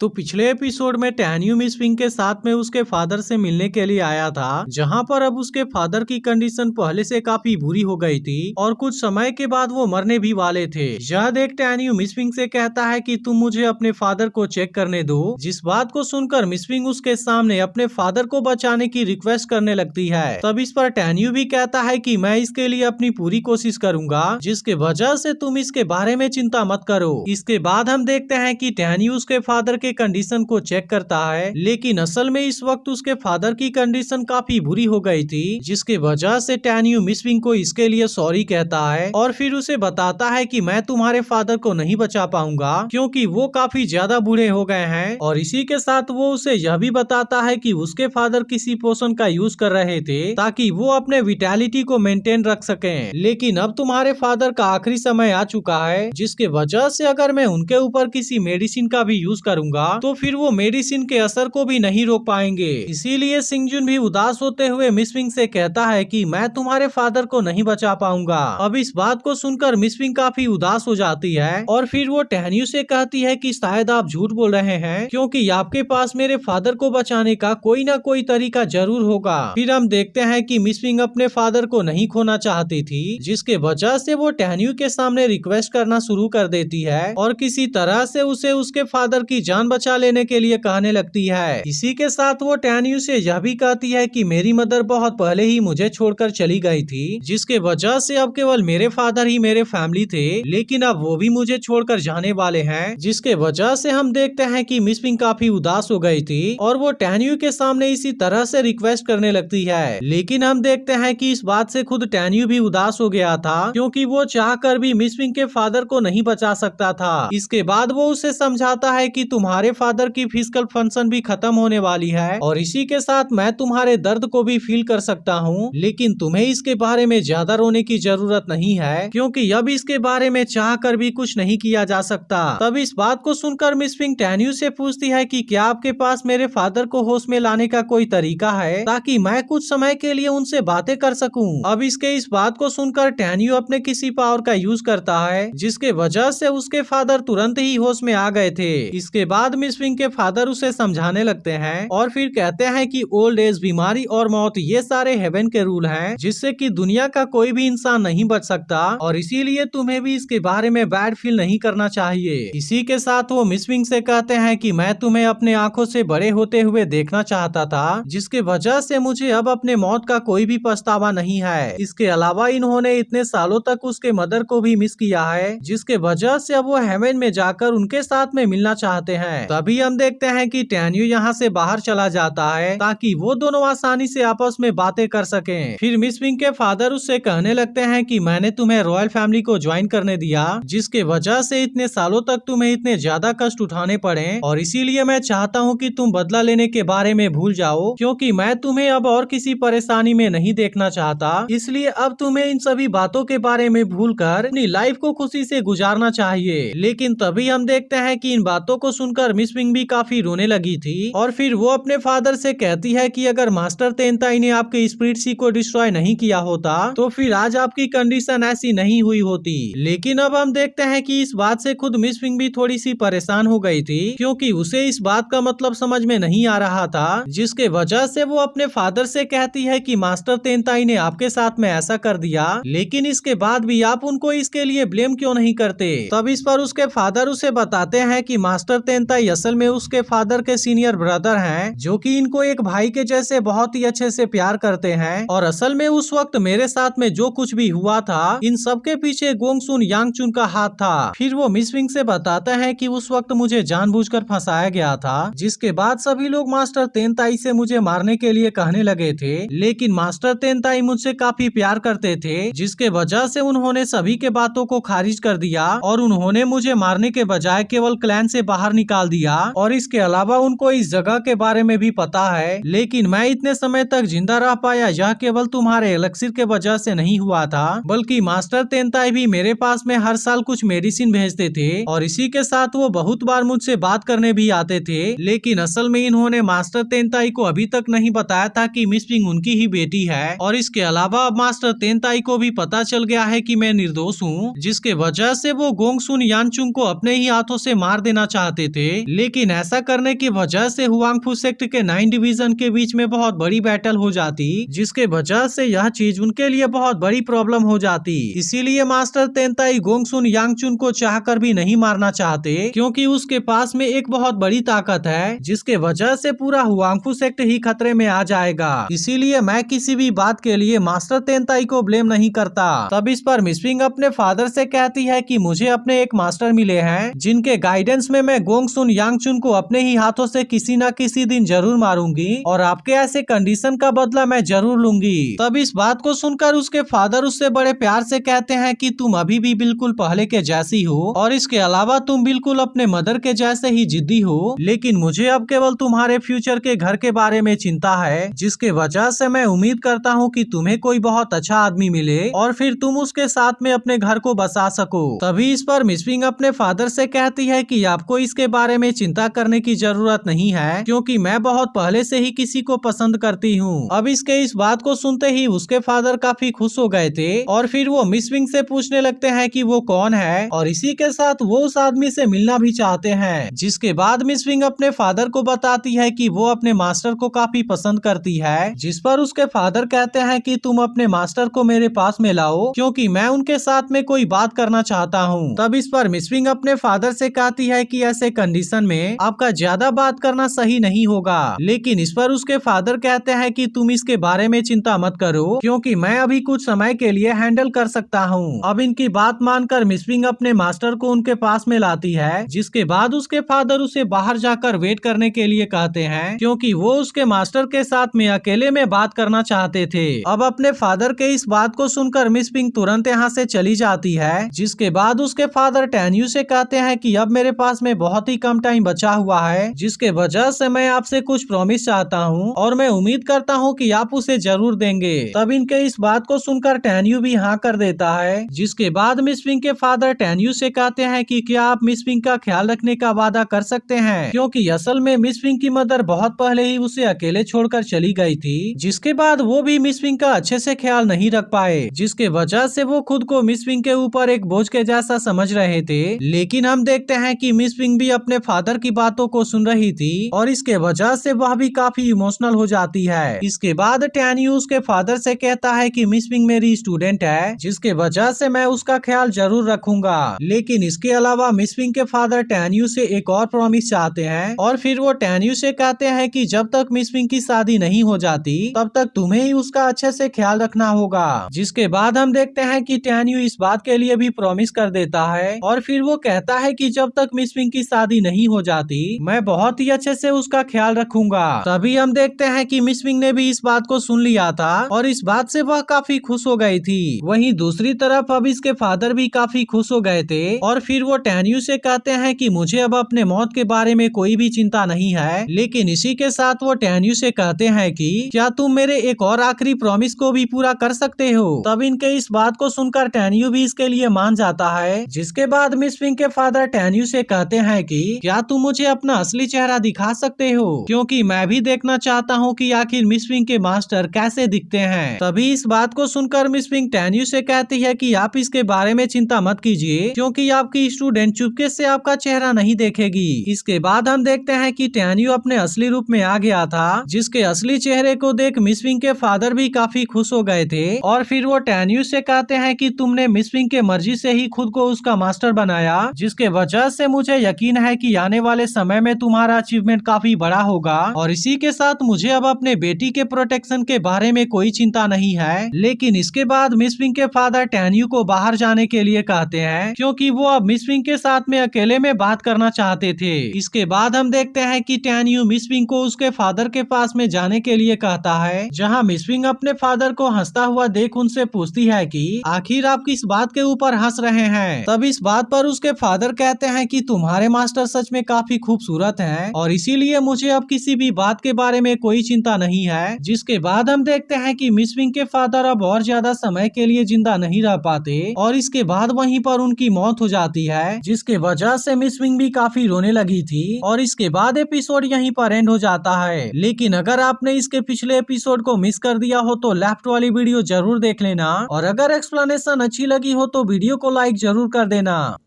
तो पिछले एपिसोड में टैन्यू मिस विंग के साथ में उसके फादर से मिलने के लिए आया था, जहां पर अब उसके फादर की कंडीशन पहले से काफी बुरी हो गई थी और कुछ समय के बाद वो मरने भी वाले थे। यह देख टैन्यू मिस विंग से कहता है कि तुम मुझे अपने फादर को चेक करने दो। जिस बात को सुनकर मिस विंग उसके सामने अपने फादर को बचाने की रिक्वेस्ट करने लगती है। तब इस पर टैन्यू भी कहता है कि मैं इसके लिए अपनी पूरी कोशिश करूंगा, जिसके वजह से तुम इसके बारे में चिंता मत करो। इसके बाद हम देखते हैं कि टैन्यू उसके फादर के कंडीशन को चेक करता है, लेकिन असल में इस वक्त उसके फादर की कंडीशन काफी बुरी हो गई थी, जिसके वजह से टैन्यू मिस विंग को इसके लिए सॉरी कहता है और फिर उसे बताता है कि मैं तुम्हारे फादर को नहीं बचा पाऊंगा क्योंकि वो काफी ज्यादा बूढ़े हो गए हैं। और इसी के साथ वो उसे यह भी बताता है कि उसके फादर किसी पोषण का यूज कर रहे थे ताकि वो अपने विटैलिटी को मेंटेन रख सकें, लेकिन अब तुम्हारे फादर का आखिरी समय आ चुका है, जिसके वजह से अगर मैं उनके ऊपर किसी मेडिसिन का भी यूज करूंगा तो फिर वो मेडिसिन के असर को भी नहीं रोक पाएंगे। इसीलिए सिंगजुन भी उदास होते हुए मिस विंग से कहता है कि मैं तुम्हारे फादर को नहीं बचा पाऊंगा। अब इस बात को सुनकर मिस विंग काफी उदास हो जाती है और फिर वो टैन्यू से कहती है कि शायद आप झूठ बोल रहे हैं क्योंकि आपके पास मेरे फादर को बचाने का कोई ना कोई तरीका जरूर होगा। फिर हम देखते हैं कि मिस विंग अपने फादर को नहीं खोना चाहती थी, जिसके वजह से वो टैन्यू के सामने रिक्वेस्ट करना शुरू कर देती है और किसी तरह से उसे उसके फादर की जान बचा लेने के लिए कहने लगती है। इसी के साथ वो टैन्यू से यह भी कहती है कि मेरी मदर बहुत पहले ही मुझे छोड़कर चली गई थी, जिसके वजह से अब केवल मेरे फादर ही मेरे फैमिली थे, लेकिन अब वो भी मुझे छोड़कर जाने वाले हैं, जिसके वजह से हम देखते हैं कि मिस विंग काफी उदास हो गई थी और वो टैन्यू के सामने इसी तरह से रिक्वेस्ट करने लगती है। लेकिन हम देखते हैं कि इस बात से खुद टैन्यू भी उदास हो गया था क्योंकि वो चाहकर भी मिस विंग के फादर को नहीं बचा सकता था। इसके बाद वो उसे समझाता है कि तुम्हारे फादर की फिजिकल फंक्शन भी खत्म होने वाली है और इसी के साथ मैं तुम्हारे दर्द को भी फील कर सकता हूँ, लेकिन तुम्हें इसके बारे में ज्यादा रोने की जरूरत नहीं है क्योंकि अब इसके बारे में चाह कर भी कुछ नहीं किया जा सकता। तब इस बात को सुनकर मिस विंग टैन्यू से पूछती है कि क्या आपके पास मेरे फादर को होश में लाने का कोई तरीका है ताकि मैं कुछ समय के लिए उनसे बातें कर सकूं। अब इसके इस बात को सुनकर टैन्यू अपने किसी पावर का यूज करता है, जिसके वजह से उसके फादर तुरंत ही होश में आ गए थे। इसके बाद मिस विंग के फादर उसे समझाने लगते हैं और फिर कहते हैं कि ओल्ड एज, बीमारी और मौत ये सारे हेवन के रूल हैं, जिससे कि दुनिया का कोई भी इंसान नहीं बच सकता और इसीलिए तुम्हें भी इसके बारे में बैड फील नहीं करना चाहिए। इसी के साथ वो मिस विंग से कहते हैं कि मैं तुम्हें अपने आंखों से बड़े होते हुए देखना चाहता था, जिसके वजह से मुझे अब अपने मौत का कोई भी पछतावा नहीं है। इसके अलावा इन्होंने इतने सालों तक उसके मदर को भी मिस किया है, जिसके वजह से अब वो हेवन में जाकर उनके साथ में मिलना चाहते हैं। तभी हम देखते हैं कि टैन्यू यहाँ से बाहर चला जाता है ताकि वो दोनों आसानी से आपस में बातें कर सकें। फिर मिस विंग के फादर उससे कहने लगते हैं कि मैंने तुम्हें रॉयल फैमिली को ज्वाइन करने दिया, जिसके वजह से इतने सालों तक तुम्हें इतने ज्यादा कष्ट उठाने पड़े और इसीलिए मैं चाहता हूँ कि तुम बदला लेने के बारे में भूल जाओ क्योंकि मैं तुम्हें अब और किसी परेशानी में नहीं देखना चाहता। इसलिए अब तुम्हें इन सभी बातों के बारे में भूलकर अपनी लाइफ को खुशी से गुजारना चाहिए। लेकिन तभी हम देखते हैं कि इन बातों को सुनकर मिस विंग भी काफी रोने लगी थी और फिर वो अपने फादर से कहती है कि अगर मास्टर तेनताई ने आपके स्पिरिट सी को डिस्ट्रॉय नहीं किया होता तो फिर आज आपकी कंडीशन ऐसी नहीं हुई होती। लेकिन अब हम देखते हैं कि इस बात से खुद मिस विंग भी थोड़ी सी परेशान हो गई थी क्योंकि उसे इस बात का मतलब समझ में नहीं आ रहा था, जिसके वजह से वो अपने फादर से कहती है कि मास्टर तेनताई ने आपके साथ में ऐसा कर दिया, लेकिन इसके बाद भी आप उनको इसके लिए ब्लेम क्यों नहीं करते। तब इस पर उसके फादर उसे बताते हैं कि मास्टर तेनताई असल में उसके फादर के सीनियर ब्रदर हैं, जो कि इनको एक भाई के जैसे बहुत ही अच्छे से प्यार करते हैं और असल में उस वक्त मेरे साथ में जो कुछ भी हुआ था इन सब के पीछे गोंगसुन यांगचुन का हाथ था। फिर वो मिस विंग से बताता है कि उस वक्त मुझे जानबूझकर फंसाया गया था, जिसके बाद सभी लोग मास्टर तेनताई से मुझे मारने के लिए कहने लगे थे, लेकिन मास्टर तेनताई मुझसे काफी प्यार करते थे, जिसके वजह से उन्होंने सभी के बातों को खारिज कर दिया और उन्होंने मुझे मारने के बजाय केवल क्लैन से बाहर निकाल दिया। और इसके अलावा उनको इस जगह के बारे में भी पता है, लेकिन मैं इतने समय तक जिंदा रह पाया यह केवल तुम्हारे एलेक्सिर के वजह से नहीं हुआ था, बल्कि मास्टर तेनताई भी मेरे पास में हर साल कुछ मेडिसिन भेजते थे और इसी के साथ वो बहुत बार मुझसे बात करने भी आते थे, लेकिन असल में इन्होंने मास्टर तेनताई को अभी तक नहीं बताया था कि मिस विंग उनकी ही बेटी है। और इसके अलावा अब मास्टर तेनताई को भी पता चल गया है कि मैं निर्दोष हूँ, जिसके वजह से वो गोंगसुन यांगचुन को अपने ही हाथों से मार देना चाहते थे। लेकिन ऐसा करने की वजह से हुआंगफू सेक्ट के 9 डिवीजन के बीच में बहुत बड़ी बैटल हो जाती, जिसके वजह से यह चीज उनके लिए बहुत बड़ी प्रॉब्लम हो जाती। इसीलिए मास्टर तेनताई गोंगसुन यांगचुन को चाहकर भी नहीं मारना चाहते, क्योंकि उसके पास में एक बहुत बड़ी ताकत है, जिसके वजह से पूरा हुआंगफू सेक्ट ही खतरे में आ जाएगा। इसीलिए मैं किसी भी बात के लिए मास्टर तेनताई को ब्लेम नहीं करता। तब इस पर मिस विंग अपने फादर से कहती है कि मुझे अपने एक मास्टर मिले हैं, जिनके गाइडेंस में मैं गोंगसुन यांगचुन को अपने ही हाथों से किसी न किसी दिन जरूर मारूंगी और आपके ऐसे कंडीशन का बदला मैं जरूर लूंगी। तब इस बात को सुनकर उसके फादर उससे बड़े प्यार से कहते हैं कि तुम अभी भी बिल्कुल पहले के जैसी हो और इसके अलावा तुम बिल्कुल अपने मदर के जैसे ही जिद्दी हो, लेकिन मुझे अब केवल तुम्हारे फ्यूचर के घर के बारे में चिंता है, जिसके वजह से मैं उम्मीद करता हूँ कि तुम्हें कोई बहुत अच्छा आदमी मिले और फिर तुम उसके साथ में अपने घर को बसा सको। तभी इस पर मिस विंग अपने फादर से कहती है कि आपको इसके बारे में चिंता करने की जरूरत नहीं है, क्योंकि मैं बहुत पहले से ही किसी को पसंद करती हूँ। अब इसके इस बात को सुनते ही उसके फादर काफी खुश हो गए थे और फिर वो मिस विंग से पूछने लगते हैं कि वो कौन है और इसी के साथ वो उस आदमी से मिलना भी चाहते हैं। जिसके बाद मिस विंग अपने फादर को बताती है कि वो अपने मास्टर को काफी पसंद करती है, जिस पर उसके फादर कहते हैं कि तुम अपने मास्टर को मेरे पास में लाओ, क्योंकि मैं उनके साथ में कोई बात करना चाहता हूँ। तब इस पर मिस विंग अपने फादर से कहती है कि ऐसे कंडीशन में आपका ज्यादा बात करना सही नहीं होगा, लेकिन इस पर उसके फादर कहते हैं कि तुम इसके बारे में चिंता मत करो, क्योंकि मैं अभी कुछ समय के लिए हैंडल कर सकता हूँ। अब इनकी बात मानकर मिस विंग अपने मास्टर को उनके पास में लाती है, जिसके बाद उसके फादर उसे बाहर जाकर वेट करने के लिए कहते हैं, क्योंकि वो उसके मास्टर के साथ में अकेले में बात करना चाहते थे। अब अपने फादर के इस बात को सुनकर मिस विंग तुरंत यहाँ से चली जाती है, जिसके बाद उसके फादर टैन्यू से कहते हैं कि अब मेरे पास में बहुत ही कम टाइम बचा हुआ है, जिसके वजह से मैं आपसे कुछ प्रॉमिस चाहता हूँ और मैं उम्मीद करता हूँ कि आप उसे जरूर देंगे। तब इनके इस बात को सुनकर टैन्यू भी हाँ कर देता है, जिसके बाद मिस विंग के फादर टैन्यू से कहते हैं कि क्या आप मिस विंग का ख्याल रखने का वादा कर सकते हैं, क्योंकि असल में मिस विंग की मदर बहुत पहले ही उसे अकेले छोड़कर चली गई थी, जिसके बाद वो भी मिस विंग का अच्छे से ख्याल नहीं रख पाए, जिसके वजह से वो खुद को मिस विंग के ऊपर एक बोझ के जैसा समझ रहे थे। लेकिन हम देखते हैं कि मिस विंग भी अपने फादर की बातों को सुन रही थी और इसके वजह से वह भी काफी इमोशनल हो जाती है। इसके बाद टैन्यू उसके फादर से कहता है कि मिस विंग मेरी स्टूडेंट है, जिसके वजह से मैं उसका ख्याल जरूर रखूंगा। लेकिन इसके अलावा मिस विंग के फादर टैन्यू से एक और प्रॉमिस चाहते हैं और फिर वो टैन्यू से कहते हैं कि जब तक मिस विंग की शादी नहीं हो जाती तब तक तुम्हें ही उसका अच्छे से ख्याल रखना होगा। जिसके बाद हम देखते हैं कि टैन्यू इस बात के लिए भी प्रॉमिस कर देता है और फिर वो कहता है कि जब तक मिस विंग की शादी नहीं हो जाती मैं बहुत ही अच्छे से उसका ख्याल रखूंगा। तभी हम देखते हैं कि मिस विंग ने भी इस बात को सुन लिया था और इस बात से वह काफी खुश हो गई थी। वहीं दूसरी तरफ अब इसके फादर भी काफी खुश हो गए थे और फिर वो टैन्यू से कहते हैं कि मुझे अब अपने मौत के बारे में कोई भी चिंता नहीं है। लेकिन इसी के साथ वो टैन्यू से कहते हैं कि क्या तुम मेरे एक और आखिरी प्रॉमिस को भी पूरा कर सकते हो। तब इनके इस बात को सुनकर टैन्यू भी इसके लिए मान जाता है। जिसके बाद मिस विंग के फादर टैन्यू से कहते हैं कि क्या तुम मुझे अपना असली चेहरा दिखा सकते हो, क्योंकि मैं भी देखना चाहता हूँ कि आखिर मिस विंग के मास्टर कैसे दिखते हैं। तभी इस बात को सुनकर मिस विंग टैन्यू से कहती है कि आप इसके बारे में चिंता मत कीजिए, क्योंकि आपकी स्टूडेंट चुपके से आपका चेहरा नहीं देखेगी। इसके बाद हम देखते हैं कि टैन्यू अपने असली रूप में आ गया था, जिसके असली चेहरे को देख मिस विंग के फादर भी काफी खुश हो गए थे और फिर वो टैन्यू से कहते हैं कि तुमने मिस विंग के मर्जी से ही खुद को उसका मास्टर बनाया, जिसके वजह से मुझे यकीन है कि आने वाले समय में तुम्हारा अचीवमेंट काफी बड़ा होगा। और इसी के साथ मुझे अब अपने बेटी के प्रोटेक्शन के बारे में कोई चिंता नहीं है। लेकिन इसके बाद मिस विंग के फादर टैन्यू को बाहर जाने के लिए कहते हैं, क्योंकि वो अब मिस विंग के साथ में अकेले में बात करना चाहते थे। इसके बाद हम देखते हैं कि टैन्यू मिस विंग को उसके फादर के पास में जाने के लिए कहता है, जहां मिस विंग अपने फादर को हंसता हुआ देख उनसे पूछती है कि आखिर आप किस बात के ऊपर हंस रहे हैं। तब इस बात पर उसके फादर कहते हैं कि तुम्हारे मास्टर सच में काफी खूबसूरत हैं और इसीलिए मुझे अब किसी भी बात के बारे में कोई चिंता नहीं है। जिसके बाद हम देखते हैं कि मिस विंग के फादर अब और ज्यादा समय के लिए जिंदा नहीं रह पाते और इसके बाद वहीं पर उनकी मौत हो जाती है, जिसके वजह से मिस विंग भी काफी रोने लगी थी और इसके बाद एपिसोड यहीं पर एंड हो जाता है। लेकिन अगर आपने इसके पिछले एपिसोड को मिस कर दिया हो तो लेफ्ट वाली वीडियो जरूर देख लेना और अगर एक्सप्लेनेशन अच्छी लगी हो तो वीडियो को लाइक जरूर कर देना।